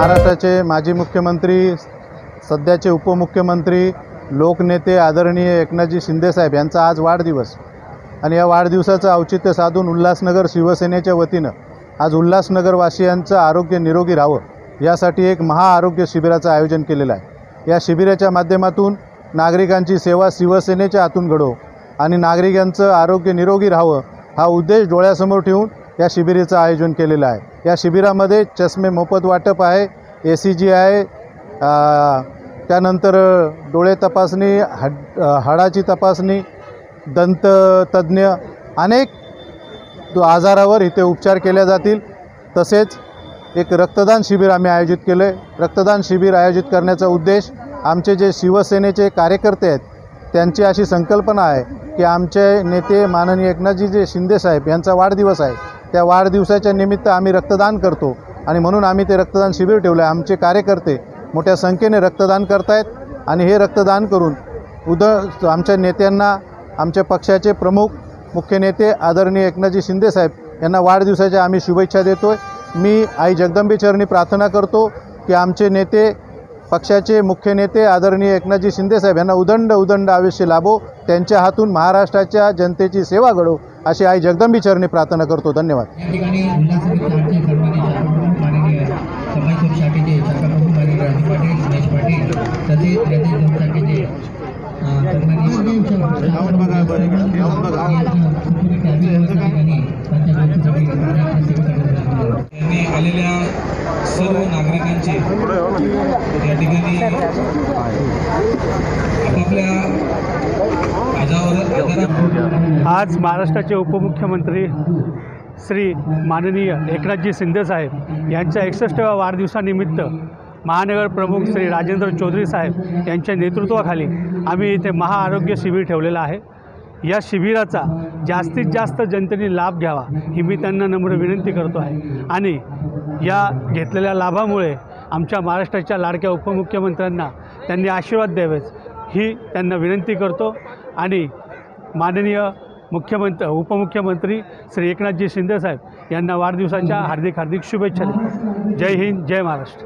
महाराष्ट्राचे माजी मुख्यमंत्री, सध्याचे उपमुख्यमंत्री, लोकनेते आदरणीय एकनाथजी शिंदेसाहेब यांचा आज वाढदिवस आणि या वाढदिवसाचं औचित्य साधून उल्हासनगर शिवसेनेच्या वतीनं आज उल्हासनगरवासियांचं आरोग्य निरोगी राहावं यासाठी एक महाआरोग्य शिबिराचं आयोजन केलेलं आहे। या शिबिराच्या माध्यमातून नागरिकांची सेवा शिवसेनेच्या हातून घडो आणि नागरिकांचं आरोग्य निरोगी राहावं हा उद्देश डोळ्यासमोर ठेवून या शिबिराचं आयोजन केलेलं आहे। या शिबिरामध्ये चष्मे मोफत वाटप आहे, ECG आहे, त्यानंतर डोळे तपासणी, हाडाची तपासणी, दंत तज्ञ अनेक आजारावर इथे उपचार केले जातील। तसेच एक रक्तदान शिबिर आम्ही आयोजित केलं आहे। रक्तदान शिबिर आयोजित करण्याचा उद्देश आमचे जे शिवसेनेचे कार्यकर्ते आहेत त्यांची अशी संकल्पना आहे की आमचे नेते माननीय एकनाथजी शिंदेसाहेब यांचा वाढदिवस आहे, त्या वाढदिवसाच्या निमित्त आम्ही रक्तदान करतो आणि म्हणून आम्ही ते रक्तदान शिबिर ठेवलं आहे। आमचे कार्यकर्ते मोठ्या संख्येने रक्तदान करतायत आणि हे रक्तदान करून आमच्या नेत्यांना, आमच्या पक्षाचे प्रमुख मुख्य नेते आदरणीय एकनाथजी शिंदेसाहेब यांना वाढदिवसाच्या आम्ही शुभेच्छा देतोय। मी आई जगदंबेचरणी प्रार्थना करतो की आमचे नेते, पक्षाचे मुख्य नेते आदरणीय एकनाथजी शिंदेसाहेब यांना उदंड आयुष्य लाभो, त्यांच्या हातून महाराष्ट्राच्या जनतेची सेवा घडो अशी आई जगदंबेचरणी प्रार्थना करतो। धन्यवाद। आलेल्या सर्व नागरिकांचे या ठिकाणी आज महाराष्ट्राचे उपमुख्यमंत्री श्री माननीय एकनाथजी शिंदेसाहेब यांच्या 61व्या वाढदिवसानिमित्त महानगर प्रमुख श्री राजेंद्र चौधरी साहेब यांच्या नेतृत्वाखाली आम्ही इथे महाआरोग्य शिबिर ठेवलेलं आहे। या शिबिराचा जास्तीत जास्त जनतेने लाभ घ्यावा ही मी त्यांना नम्र विनंती करतो आहे आणि या घेतलेल्या लाभामुळे आमच्या महाराष्ट्राच्या लाडक्या उपमुख्यमंत्र्यांना त्यांनी आशीर्वाद द्यावेच ही त्यांना विनंती करतो आणि माननीय उपमुख्यमंत्री श्री एकनाथजी शिंदेसाहेब यांना वाढदिवसाच्या हार्दिक शुभेच्छा देतो। जय हिंद, जय महाराष्ट्र।